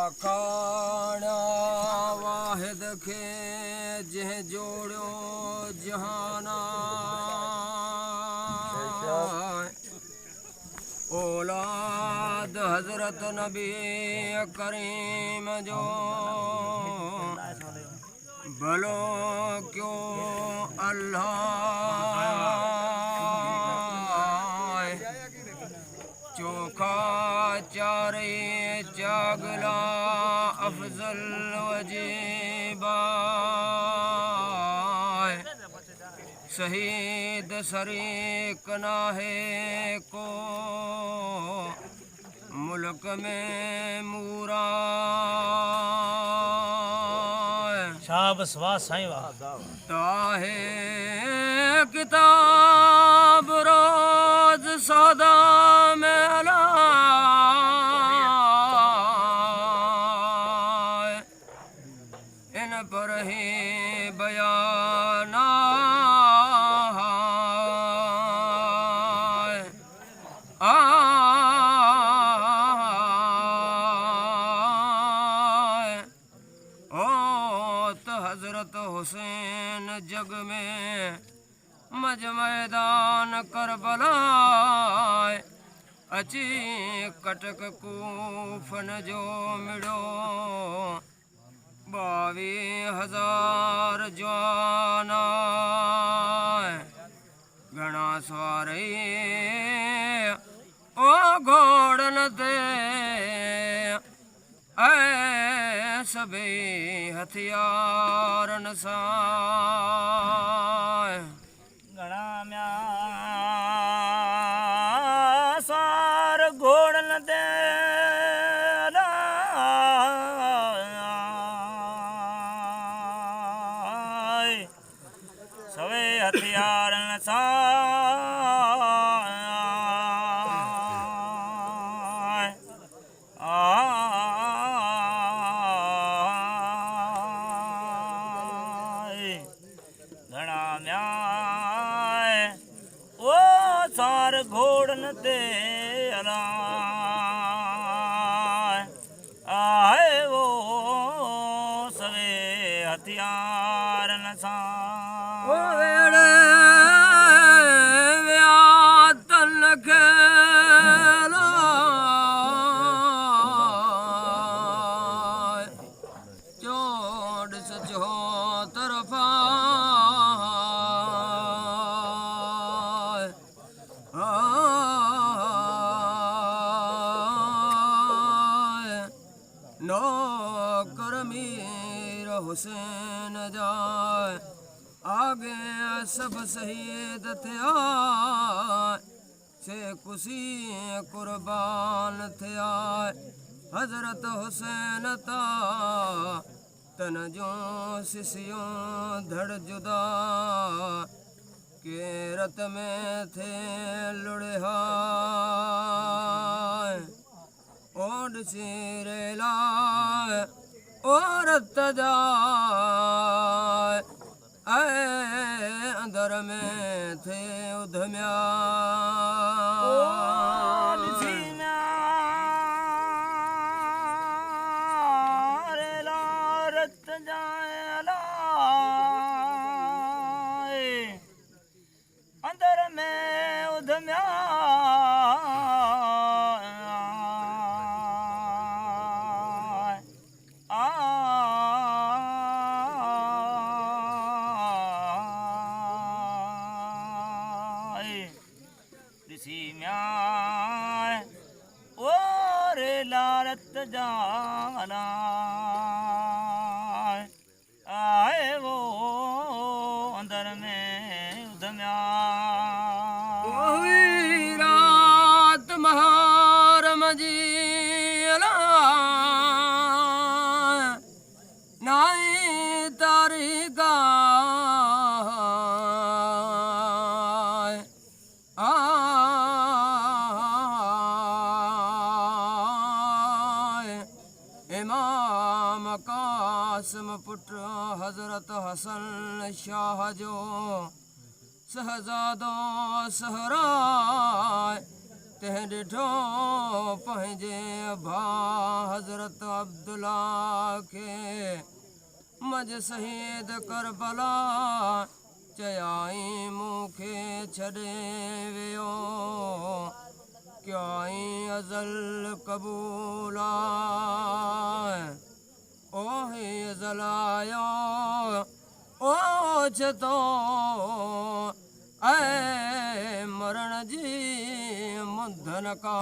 आखाड़ा वाहिद खे जह जोड़ो जहाना औलाद हजरत नबी करीम जो भलो क्यों अल्लाह चोखा चारे चागला अफजल वजीबा शहीद शरीक नाहे को मुल्क में मूरा शाबाश वाह साईं वाह ताहे किताब रोज सौदा में लाए इन पर ही बयाना हजरत हुसैन जग में मज मैदान करबला अची कटक कूफन जो मिड़ो 22,000 जवाना घणा सवारी ओ घोड़न ते सभी हथियारन सां घणा म्या सार घोड़न ते सवे हथियारन सां सार घोड़न ते आए वो सवे हथियारन सां नौकर मीर हुसैन जाए आगे सब शहीद थे से कुसी कुर्बान थे हजरत हुसैन ता तन जो शिष्यों धड़ जुदा के रत में थे लुढ़े ओड सिरेला औरत जाए अंदर में थे उधम्या रत जाए अंदर में उधम्या और लारत जाना आए वो अंदर में उधम्या रात महार मजी नाई तारीगा इमाम कासिम पुत्र हजरत हसन शाह जो शहजादो सहराय तह ॾिठो पंहिंजे भा हज़रत अब्दुल्ला खे मज शहीद करबला चयाई मूंखे छॾे वियो क्याई अज़ल कबूल ओहे ज़लायो ओछतो ऐ मरण जी मुंधन का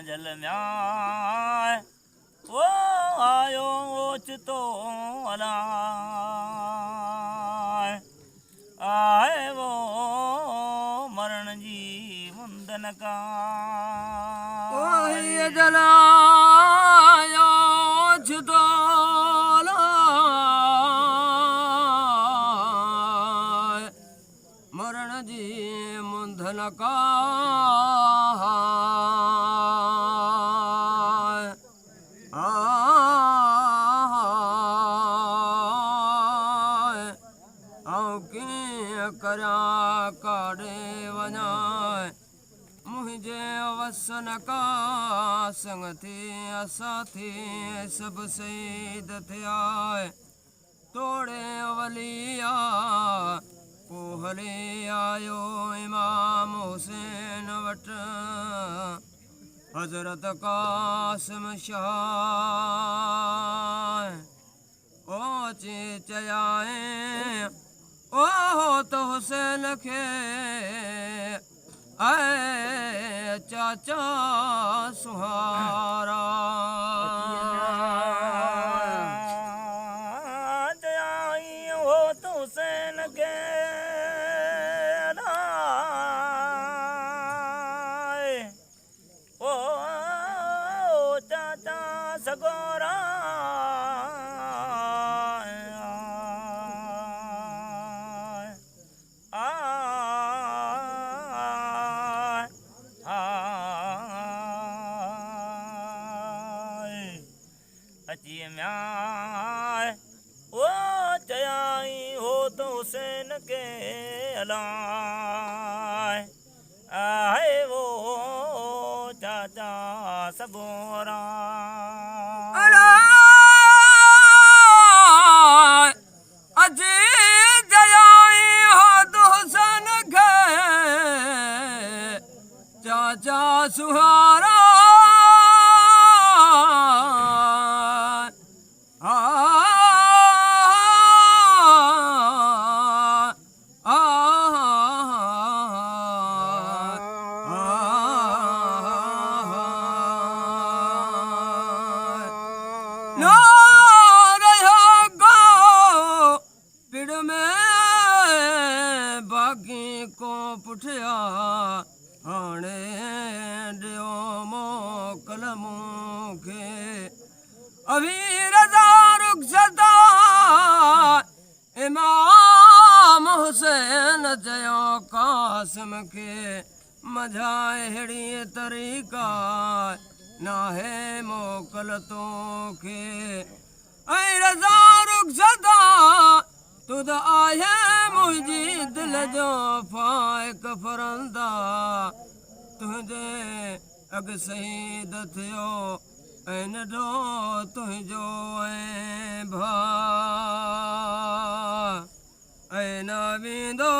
जल म्याय वो आयो ओचतो अलाय आए वो मरण जी मुंदन का ओहे जलायो ओछतो अलाय मरण जी मुंधन का करा काड़े वञाए मुंहिंजे वसन का संग थी असां थी सभु शहीद थिया तोड़े वलिया को हले आयो इमाम हुसैन वटि हज़रत कासिम शाह ओचे चयाए ओहो तो हुसैन खे ऐ चाचा सुहारा जयाई हो तो हुसैन के ओ चाचा सगोरा अची म्याय ओ चयाई हो तो हुसैन के अलाय आए वो चाचा सबोरा अजी जयाई हो तो हुसैन के चाचा सुहारा को पुठिया हाणे ॾियो मोकल मूंखे अवीर रुखसदा इमाम हुसैन चयो कासिम खे मझा अहिड़ी तरीक़ा नाहे मोकल तोखे ऐं रज़ा रुखसदा तुद आहे मुंहिंजी दिल जो फाइक फरंदा तुंहिंजे अॻु शहीद थियो ऐं नंढो तुंहिंजो ऐं भाउ ऐं न वेंदो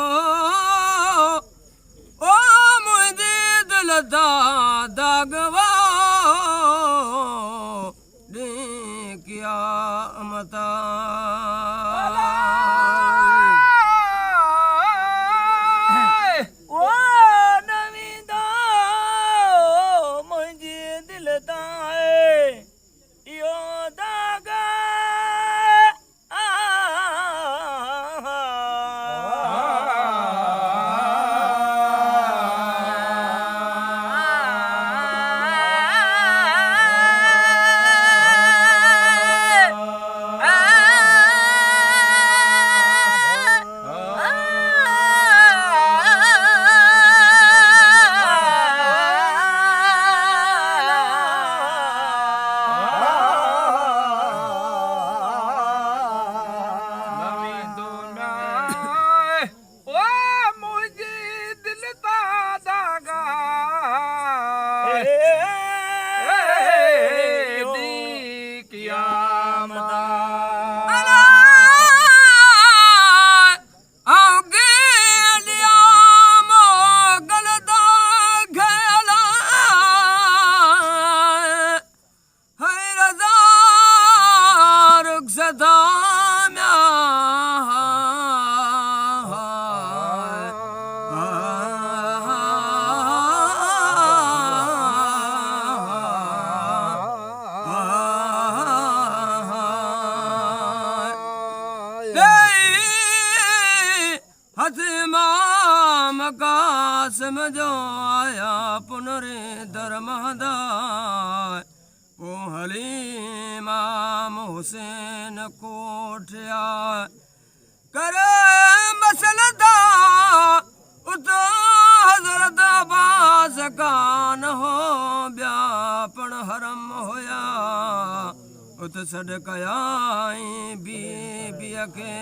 ओ मुंहिंजी दिल दा दागवा ॾींहुं क़यामत कासम जो आया पुनरे धर्मदा ओ हलीमाम हुसैन कोठिया करे मसलदा उत हजरत अब्बास कान हो ब्यापण हरम होया उत सदकयाई बीबी के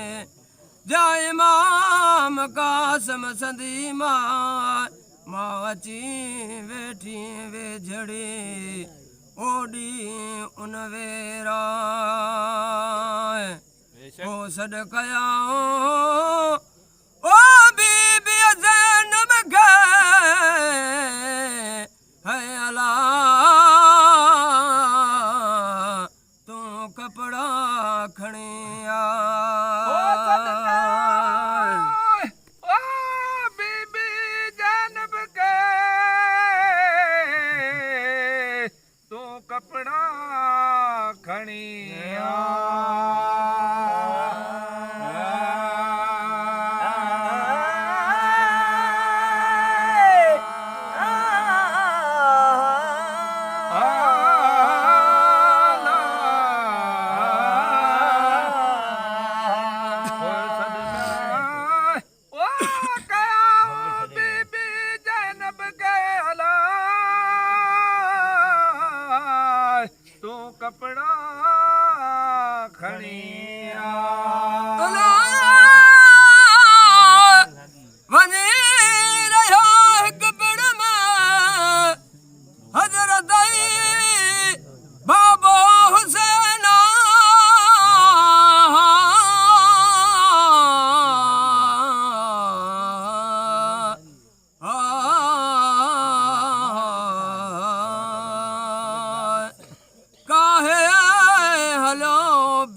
जा इमाम कासम संदी मां अची वेठी वे झड़ी ओडी उन वेरा ओ सदकयाओ ओ बीबी ज़ैनब के है अला तू कपड़ा खणिया बीबी ज़ैनब के तू कपड़ा खणिया कपड़ा खणिया वञी रहियो हिकु पिण में हज़रत बाबो हुसैन काहे हलो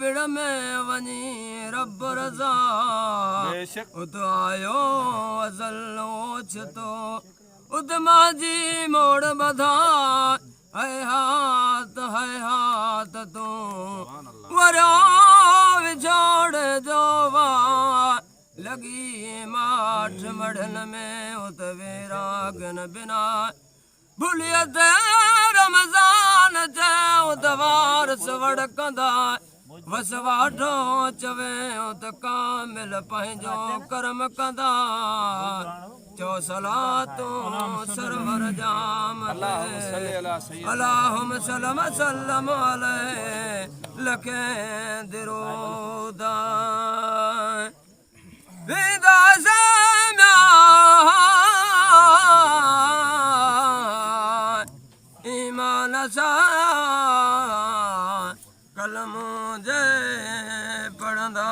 पिण में वञी रब रज़ा उत आयो अज़ल ओछतो उत माजी मोड़ बधा है हाथ तू वरो विछोड़ जो लगी माठ मढ़न में उत वेरागन बिना भूलिया ते रमज़ान जे उत वारस वड़कंदा वसवाठो चवे उत कामिल पंहिंजो कर्म कंदा चो सलातो सरवर जाम अल्लाहुम सल्लम सल्लम अलैहि लखे दिरोदा विदा समा ईमान सा कलम जे पढ़ंदा